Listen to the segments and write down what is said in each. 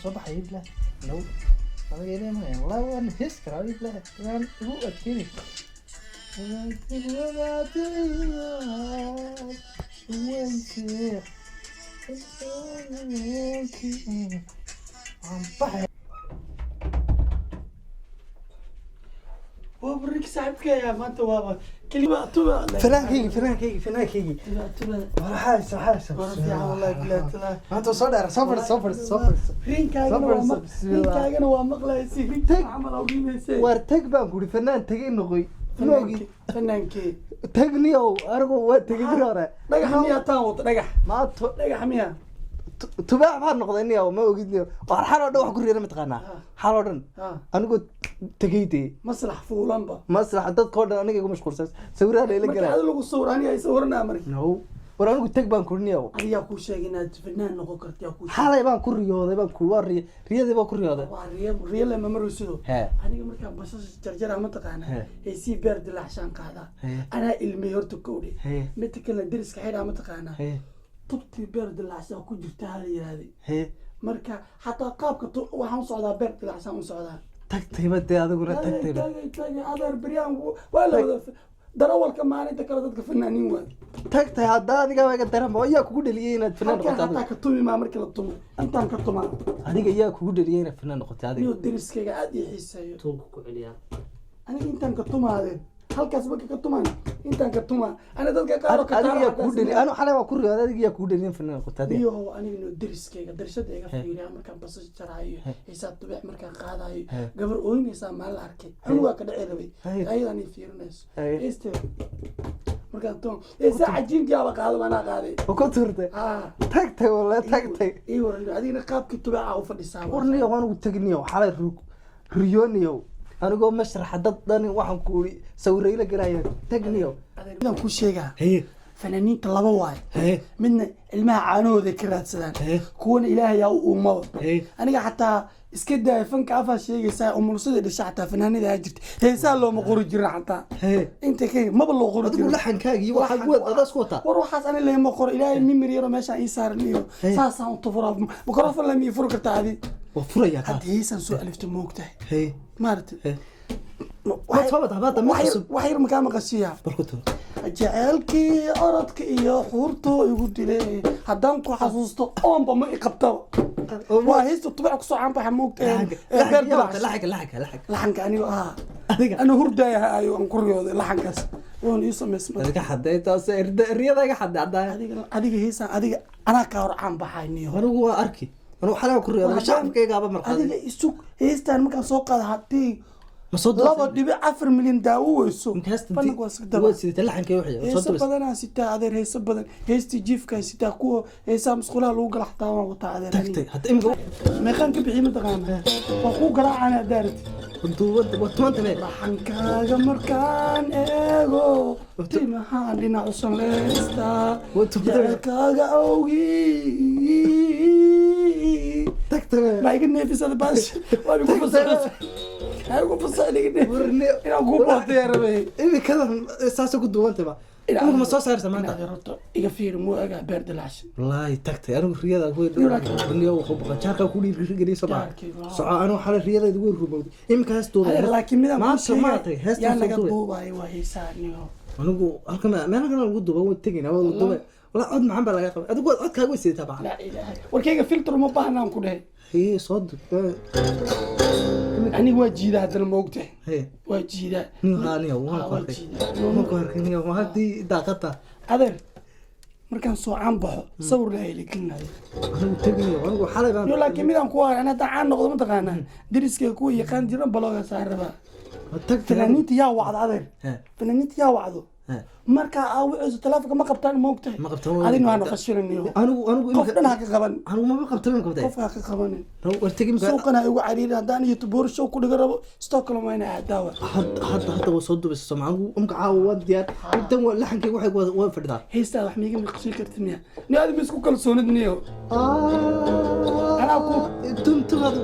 صباح عيد له لو طب يا ما والله انا هسكر عيد له كمان هو اكيد وبريك صاحبك يا ما انت بابا كلمة أتوبة فنانكيجي حاسة والله بلا انت صفر رين كاغنا ومقلايسي رين عمل او ريميسي وارتق بان كوري فنان تغي نقوي فنانكي تغنيو ارغو وا تغي هore دغخ miya taan wada dhagax ما dhagax miya tubaac baan noqdayniyo ma ogidniyo war xal oo dhan wax ku reeray ma taqaana xal oo dhan anigu tagayday maslax fuulanba maslax dadka oo dhan aniga igu mashquulsan sawirada ila galay marka lagu sawirani ay sawirana mari no war anigu tag baan kurniyo adiga ku sheegay inaad fanaan noqon karto yaa ku xalay baan ku riyooday baan ku war riyadii baan ku riyooday waa riyal ma maraysido aniga marka basas jarjar ma taqaana ay si beer dilaxshan qaada ana ilmi horta koodi mid kale diriska xidha ma taqaana tubti beer dilaxshan ku jirta hal yiraahday marka hatta qaabka waxaan socdaa beer dilaxshan u socdaa tagtay badii adiguna tagtay adeer biryaan wala darawalka maalinta kale dadka fanaaniin waa tagtay hadda adiga waga daran oo yaa kugu dhaliyay inaad fanaan noqoto adiga ka tumi ma markii la tumo intaan ka tuma adiga yaa kugu dhaliyay inaad fanaan noqoto adiga iyo diriskayga aad ii xiiseeyo tuunka ku celiya aniga intaan ka tumaadeen halkaas marka ka tumaan intaan ka tuma ana dadka qaar ka adiga yaa kugu dhaliyay anu xalay waa ku riyooday adiga yaa kugu dhaliyay fanaan noqoto adiga iyo aniga diriskayga darashada iga fiiriya markaan basas jaraayo xisaab tubic markaan qaadayo gabar ooynaysa maal arkay anigu waa ka dhacay rabay ayadani fiirinayso este markaan toon cajiinki aba qaado bana qaaday oo ku turtay tagtay wala tagtay iyo adigna qaabkii tubica u fadhisaa warniyo waan ugu tagniyo xalay riyooniyo anigoo mashraxa dad dhan waxaan ku uri sawirayla galaya tagniyo adeegan ku sheegaa fanaaniinta laba waay midna ilmaha caanahooda ka raadsadaan kuwana ilaahay yaa u uumaba aniga xataa iska daay fanka afaa sheegaysaa umulsada dhasha xataa fanaanida aa jirta heesaa looma qori jira xataa inta kay maba loo qori jiro laxankaagii waxaa guud adas ku wataa war waxaas ani leema qoro ilaahay mimir yaro meeshaan ii saaran iyo saasaan u tufuraa mikrofon lama ii furi kartaa adi waa furaya hadda heesaan soo alifta moogtahay maarata wax yar makaa maqashiyaa jaceelkii orodka iyo xuurto igu dilay haddaan ku xasuusto oonba ma i qabtaba waa heesta tubac kusoo caanbaxa moogtaalaxanka anigo ahaa ana hurdaaya ayo aan ku riyooday laxankaas waan ii samaysmadiga heesaan adiga anaa kaa hor caanbaxayniyo anigu waa arki anigu xalaa ku riyooday shacabkaygaaba markaa adiga isug heestaan markaan soo qaada haddii laba dhibic 4 milyan daawo weyso fanku waa sidaba sidii laxankay wixii heesa badan sitaa adeer heesa badan heestii jiifka sitaa kuwa heesa musqulaha lagu gala xataa waa wata adeer tagtay hadda imka meeqan ka bixin taqaan waa ku garaacana daarti watuwanta le laxankaaga markaan eego timahaan dhinac usan leesta watuwaankaaga awgii tagtay ma iga neefisada baash waa ku fasaxay أنا بصح لي قدام أنا أقول بطيء ربي إذا كذا أساسا كنت دوانت بقى أنا ما صار سمعت يقفير مو أجا برد العشاء والله تكتي أنا الرياضة أقول اليوم خب شارك أقول يجري صباح صع أنا حال الرياضة يقول ربع يمكن هستو لكن ما سمعت هست يعني قبوبة أيوة يسارني أنا أقول هلكنا ما أنا قلنا الود بقول تجينا أول الود ولا عد معهم بلا يقف أقول عد كويس تبع لا إله والكيك فلتر ما بعنا نقوله هي صدق أنا واجيدا هذا الموقع واجيدا نغالي ما كواركني وهذه داقتها هذا مركان سو عم بحو صور لهي لكلنا أنا تجني وأنا حالي بان يقول لك ميدان كوار أنا تعال نقض متقانا درس كوي يكان جيران بلوغا ساربا فنانيت يا وعد هذا فنانيت يا وعدو marka awciisu telefoonka ma qabtaan moogtay ma qabtaan adina waan qashiranayo anigu qof dhan ha ka qaban anigu ma qabtaan qof ha ka qaban wartagi suuqana igu cariir hadaan youtube show ku dhiga rabo Stockholm wayna aadaawa hadda waa soo dubay Soomaaligu umka caawa diyaar intan laxankii waxay waa fadhidaa heesta wax miiga maqashil kartiniya ni aad ma isku kalsoonidniyo ana ku tuntumadu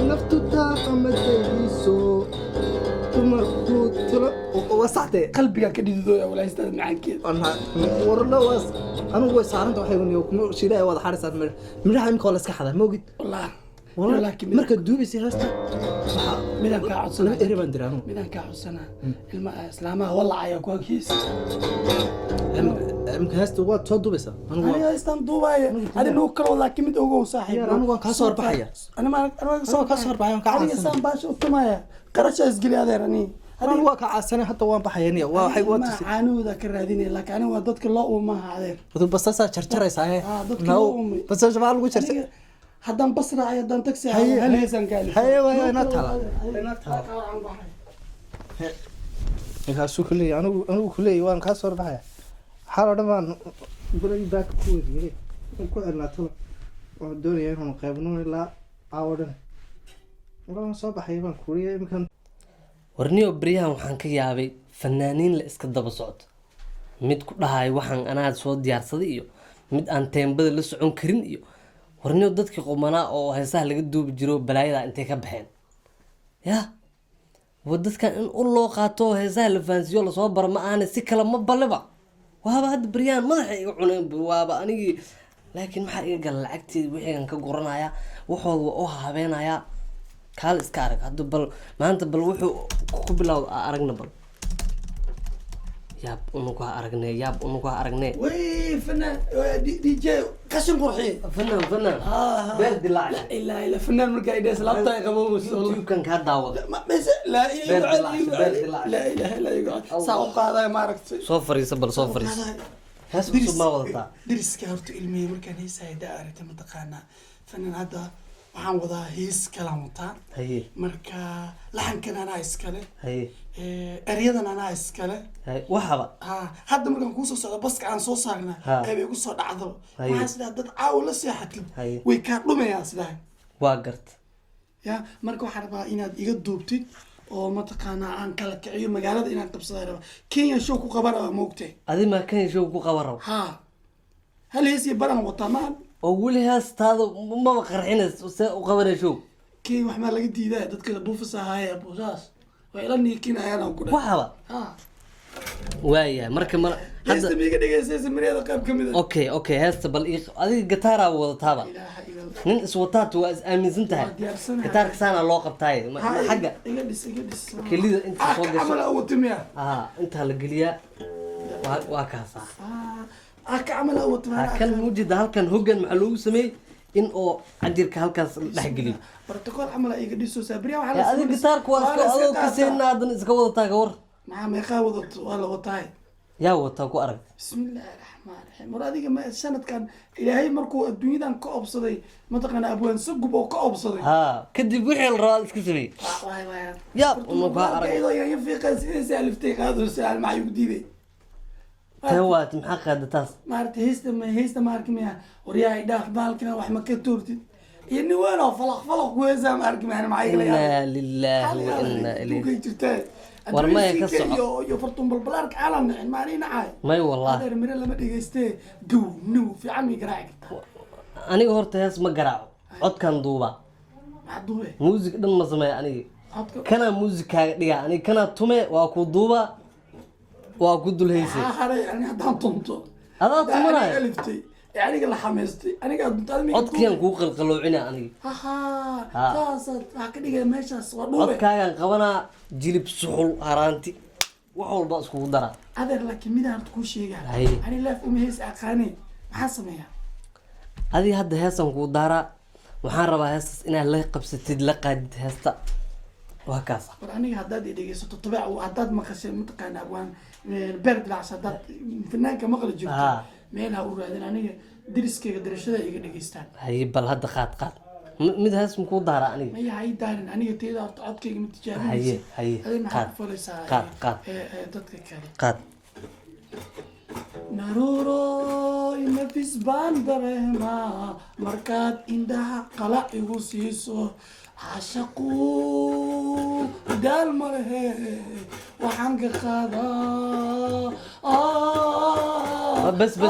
naftu taa amadayso markuu tiro وصحتي قلبي كديدو يا ولا استاذ معاك أنا ورلا أنا هو صارنت waxay uu shiiday wada xarisan miraha imka la iska xaday moogid والله laakiin marka duubisi hasta midaan ka codsana eriban diraan midaan ka codsana ilma islaamaha wallahi ayaa ku hagiis imka hasta waa soo duubisa aniga istaan duubaya adina uu kala laakiin mid ugu saaxiib aniga ka soo baxaya aniga soo ka soo baxaya ka aniga istaan baash u tumaya qarasha isgili adeerani aniga waa ka caasana hadda waan baxayaniya waa waxay u tusay aanuuda ka raadinay laakiin aniga waa dadka loo uumaha adeer wadu basasa jarjaraysa no basasa waa lagu jarjar haddaan bas raacay haddaan taxi hal heesan gaali haye waa ina tala ninkaasuu ku leeyahay anigu ku leeyahay waan kaa soo baxaya xaal oo dhan baan gurigii baak ku weydiyay ku celnaa talo waan doonayaa inaan qaybno ilaa caawa dhan waan soo baxay baan kuuriyay imkan warniyo beriyahan waxaan ka yaabay fanaaniin la iska daba socdo mid ku dhahay waxaan anaa soo diyaarsaday iyo mid aan teembada la socon karin iyo warniyo dadkii qumanaa oo heesaha laga duubi jiro balaayada intay ka baxeen yaa dadkan in u loo qaato heesaha la fahansiiyo lasoo baro ma ahane si kale ma baleba waaba hadda beryahan madaxa iga cuneen waaba anigii laakiin maxaa iga gala lacagteeda wixiigan ka guranaya waxooda waa u habeenayaa kaal iska arag hadda bal maanta bal wuxuu ku bilowda aragna bal yaab unugu ha aragne way fanaan DJ qashin qurxi fanaan beer dilaac la ilaaha illa fanaan marka ay dhees laabta ay qabo kan ka daawada la ilaha illa saa u qaaday ma aragtay soo fariisa bal soo fariisa haas cusub ma wadataa diriska horta ilmihi markaan heesahay daa aragtay ma taqaanaa fanaan hadda waxaan wadaa hees kalaan wataa marka laxankan anaa iskale eryadan anaa iskale waxaba hadda markaan kuusoo socdo baska aan soo saarna qaybay igu soo dhacdo waxaa sidaa dad caawa la seexatid way kaa dhumayaan sidaa waa garta ya marka waxaan rabaa inaad iga duubtid oo mataqaanaa aan kala kiciyo magaalada inaan qabsadaa rabaa Kenya show ku qaban rabaa moogtay adi ma Kenya show ku qaban rabaa hal hees iyo baran wataa maan oo weli heestaada maba qarxinayso see u qabanayso kii wax ma laga diidaa dadka buufis ahaayee buusaas way ila niikinayaan aan ku dhahay waxaba waaya marka ma hadda miiga dhageysanaysa mariyada qayb kamid ah okay heesta bal adiga gitaara wadataaba nin iswataat waa is aaminsan tahay gitaarka saana loo qabtaay xagga iga dhis kelida inta soo gasho amal aw timiya inta la geliyaa waa kaasa aka amal aw timiya kan mujida halkan hogan maxaa loogu sameeyay in oo ajirka halkaas la dhex geliyo protocol amal iga dhiso sabriya waxa la adiga gitaarka waa iska adoo ka seenaadan iska wadataa ka war maxaa meeqa wadato waa la wataay yaa wataa ku arag bismillaahir rahmaanir rahiim mar adiga ma sanadkan ilaahay markuu adduunyadan ka obsaday mataqana abwaan sagub oo ka obsaday kadib wixii la rabaa iska sameey yaa uma ba arag iyo fiiqan sidii aliftay qaado saal ma ayuu diiday tawaat maxaa qaadataas maartay heesta maarkimiya wariyaa dhaaf baalkina wax ma ka toortid يعني وين فلق ويزا ما أركب أنا معي إنا لله وإنا إليه جرتين ورما يكسر يفرطون بالبلارك عالم ما علينا عاي ما والله هذا من لما دقيستي دو نو في عمي قراعك أنا قهرت هاس ما قرعوا عد كان دوبا عدوه موسيقى دم ما سمع يعني كنا موسيقى يعني كنا تومي واكو دوبا واكو دول هيسي يعني هذا طنطو هذا طمنا ألفتي يعني قال حمستي أنا قاعد بتعلمي عد كان كوق القلوعنا أنا خلاص هكذا ماشي صور عد كان قبنا جلب سحول هرانتي وحول بس كودرا هذا لكن مين هتكون شيء يعني أنا لا فهم هيس أقاني محسمها هذه هذا هيسن كودرا محاربة هيس إنها لا قبستي لقد هيستا وهكذا أنا هداد يدقي صوت طبيعة وهداد ما خش متقن أبوان برد العصا هداد فنان كمغرب جبت meelaha u raadin aniga diriskeyga dirashada iga dhageystaan hay bal hadda qaad mid haas ma ku daara aniga ma yahay daarin aniga teeda horta codkeyga ma tijaabinaysa hay maxaa falaysaa qaad dadka kale qaad naruro nafis baan dareemaa markaad indhaha qala igu siiso عاشقو دال مره وحنق خدا بس لا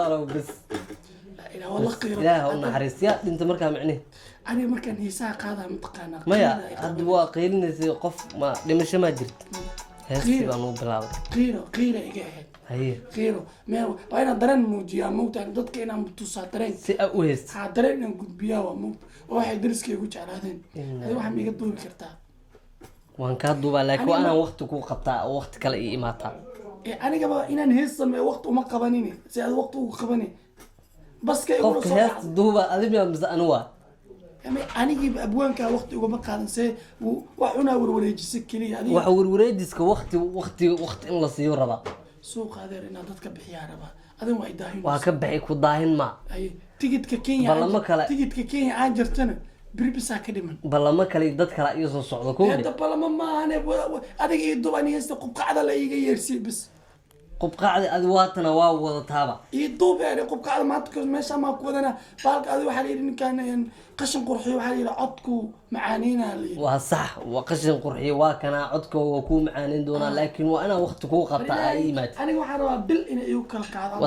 اله والله خير لا هو نحرس يا انت مركها معني aniga markaan heesaha qaadaa mataqaanaa maya hadda waa qeylinaysay qof ma dhimasho maa jirta heestii baan u bilaabay qiiro iga ahayd haye qiiro meel waa inaan dareen muujiyaa moogtaa dadka inaan tusaa dareen si a u heesta haa dareen inaan gudbiyaa waa moogta oo waxay dariskaygu jeclaadeen adi waxaa miiga duubi kartaa waan kaa duubaa laakiin waa inaan waqti ku qabtaa oo waqti kale ii imaataa anigaba inaan hees sameeyo waqti uma qabanin si aad waqti ugu qabani baska igula qofka soo heesta duuba adimiyaa mise anu waa anigiiba abwaankaa waqti ugama qaadan see wax cunaa warwareejisa keliya adiga waxa warwareejiska waqti in la siiyo rabaa suuqa adeer inaad dadka bixiyaa rabaa adin waa idaahin waa ka baxay ku daahin ma tigidka Kenya aan jirtana biribisaa ka dhiman balama kale dad kale iyo soo socdo ku hada balama maahane adiga iyo duban heesta qubqacda la iga yeersi bis qubqacdi adi waatana waa wadataaba iyo duubeere qubqacda maanta meesha ma ku wadana baalka adi waxa la yiri ninkan qashin qurxiyo waxa la yiri codku macaanina waa sax waa qashin qurxiyo waa kana codka waa ku macaanin doona laakiin waa inaan waqti ku qabta ay imaad aniga waxa rabaa bil inay igu kala qaadaan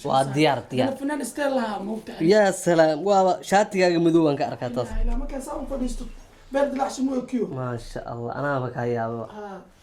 waa diyaar fanaan stella moogta ya salaam waa shaatigaaga madow aan ka arkaa taas marka saan fadhiisto بارد العشم وكيو ما شاء الله انا بك يا ابو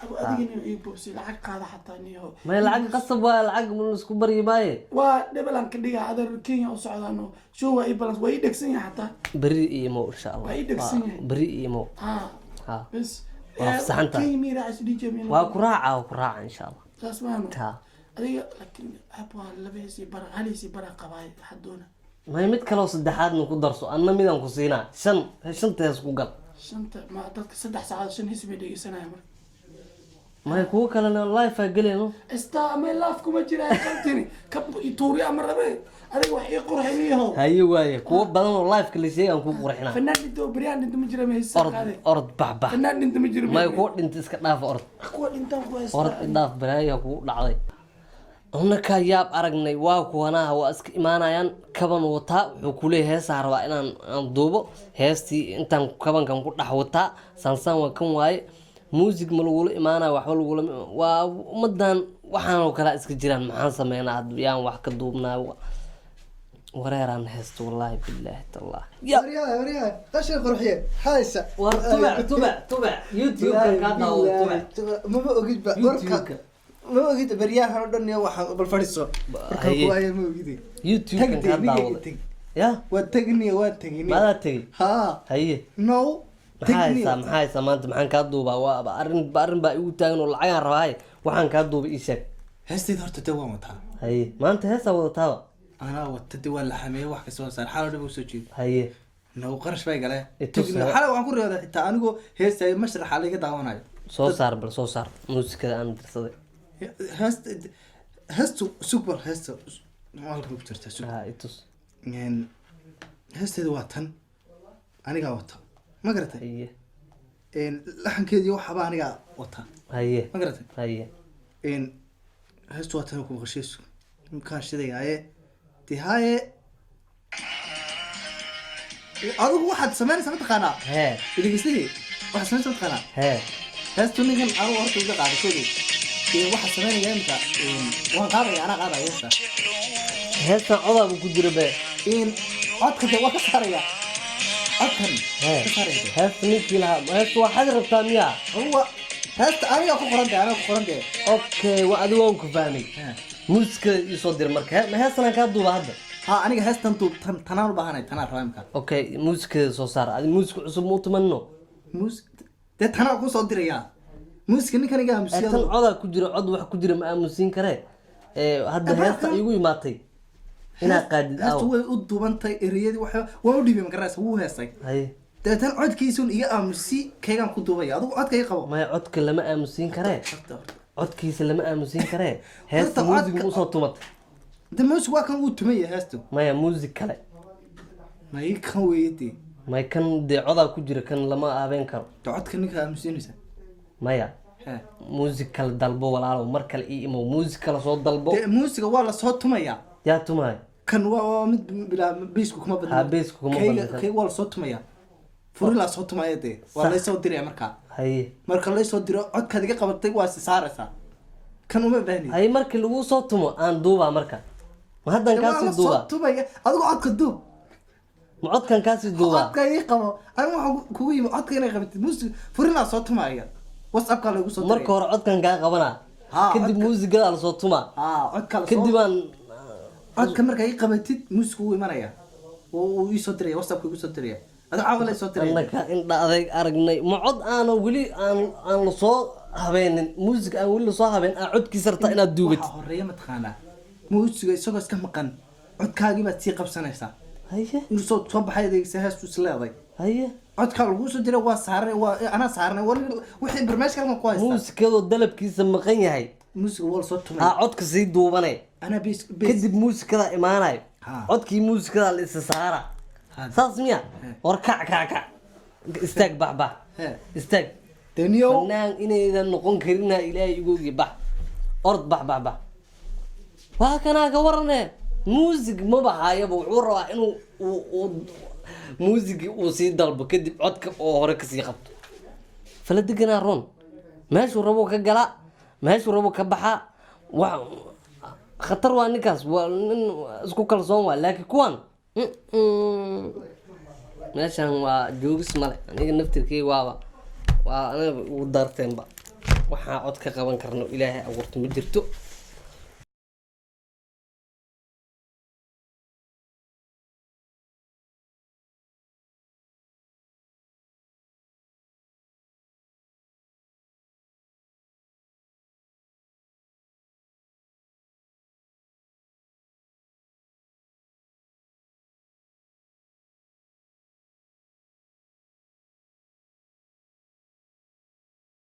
ابو اديني يبوسي العق قاده حتى نيو ما العق قصب العق من اسكو بري باي ودبلان كدغا ادر كينيا او سودانو شو واي بلانس واي دكسن حتى بري ايمو ان شاء الله واي دكسن بري ايمو ها بس وفصحنت كي ميرا اس دي جميل وكراعه ان شاء الله تسمعنا ادي لكن ابو لبيسي برا عليسي برا قباي حدونا ما يمد كلو صدحات نكو درسو انا ميدان كو سينا شنتاس كو قل شنت ما dadka 3 saacadood shan hisbi dhigeysanaya mar ما يكون كلنا لايف قلينو استعمل لاف kuma jiraa qantini ka tuuri amrabe adiga wax ii qurxiniyo haye waaye kuwa badan oo live kale sheegan ku qurxina fanaan inta brand inta ma jira ma haysa qaade orod baxbax fanaan inta ma jira ma ku dhinta iska dhaaf kuwa inta ku haysta orod dhaaf baraaya ku dhacday annaka yaab aragnay waa kuwanaha waa iska imaanayaan kaban wata wuxuu ku leeyahay heesaa rabaa inaan duubo heestii intaan kabankan ku dhex wataa sansaan waa kan waaye music ma lagula imaanaya waxba lagula waa ummadan waxaan oo kale iska jiraan maxaan sameynaa yaan wax ka duubnaa wareeraan heesto wallaahi billaahi tallah وريها قشر قرحيه هايسا تبع يوتيوب ka daawo ما اوجد بقى ما اوجد برياها ودن waxa bal fadhiso marka ku ay ma ogidi youtube kan ka daawo ya وتغني ما تغي ها haye no maxaysa maanta maxaan kaa duubaa waa arrin baa igu taagan oo lacag aan rabaa waxaan kaa duubay ii sheeg heestayda horta dawaan wataa haye maanta heesaa wadataaba anaa wata diwaan la xameeyay wax kasoo saar xaalad dhab soo jeed haye no qarash bay galee xaalad waxaan ku reeday xitaa anigoo heestay mashraxa laga daawanayo soo saar muusikada aan dirsaday heestu super heestu maalka ku jirta super itus heestayda waa tan aniga wata ma garatay haye laxankeedii waxba aniga wata haye ma garatay haye heestu waa tan ku qashiisu imkaan shidayaaye tihaye adigu waxaad samaynaysaa mataqaanaa hee idingisligii waxaad samaynaysaa mataqaanaa hee heestu ninkan adigu horta uga qaada koodii waxaad samaynaya imika waan qaadaya anaa qaadaya heesta heestan codaaba ku jira be codka de waa ka saaraya codkan ka saaraya heesta ninkii lahaa heesta waxaad rabtaa miyaa huwa heesta aniga ku qoran dee okay waa adiga waan ku fahmay muusikada ii soo dir marka ma heestan kaa duuba hadda ha aniga heestan duub tanaan u baahanay tanaan rabaa imka okay muusikada soo saar adi muusik cusub muu tumanno dee tanaan ku soo diraya muusika ninkan iga aamusiya tan codaa ku jira cod wax ku jira ma aamusiin karee hadda heesta igu imaatay inaa qaadid heestu way u duubantay ereyadii waan u dhiibay magaraysa wuu heestay haye deetan codkiisun iga aamusi kaygaan ku duubaya adigu codka iga qabo maya codka lama aamusiin karee codkiisa lama aamusiin karee heesta muusig ma usoo tumatay de muusig waa kan uu tumaya heestu maya muusig kale may kan weeyadii may kan dee codaa ku jira kan lama aabeyn karo de codka ninka aamusiinaysa maya muusig kale dalbo walaalow mar kale ii imow muusig kale soo dalbo de muusiga waa lasoo tumaya yaa tumaya kan waa mid bilaa beesku kuma badna beesku kuma badna kayga waa lasoo tumaya furi lasoo tumaya de waa laysoo diraya markaa haye marka laysoo diro codkaad iga qabatay waa si saaraysaa kan uma baahni haye markii lagu soo tumo aan duubaa marka ma haddan kaasii duubaa tumaya adigu codka duub ma codkan kaasii duubaa codka ii qabo aniga waxaan kugu yimi codka inay qabatid muusig furinaa soo tumaya whatsappka lagu soo marka hore codkan kaa qabanaa kadib muusigada la soo tumaa codka la kadib aan codka marka ii qabatid muusig uu imanaya uu ii soo diraya whatsappka igu soo diraya adoo caawala soo diraya annaka indha adeeg aragnay ma cod aanan weli aan la soo habeenin muusig aan weli lasoo habeen aa codkiisa rabtaa inaad duubatid waxaa horeeya mataqaanaa muusiga isagoo iska maqan codkaagii baad sii qabsanaysaa haye inuu soo baxay adeegsa heestu isleeday haye codka lagu soo diray waa saaran waa anaa saaran wixii barnaamijka halkan ku haysta muusikadoo dalabkiisa maqan yahay muusiga waa lasoo tumay codka sii duubane anaa kadib muusikada imaanayo codkii muusikada la isa saara saas miya war kac istaag bax istaag daniyo fanaan inaydan noqon karina ilaahay igoogi bax ord bax waa kanaa ka warane muusig ma baxayaba wuxuu rabaa inuu muusigii uu sii dalbo kadib codka oo hore kasii qabto fala deganaa ron meeshuu rabo ka gala meeshuu rabo ka baxa wax khatar waa ninkaas waa nin isku kalsoon waa laakiin kuwan meeshan waa joogis male aniga naftirkeyga waa aniga ugu daarteenba waxaa cod ka qaban karno ilaahay abuurto ma jirto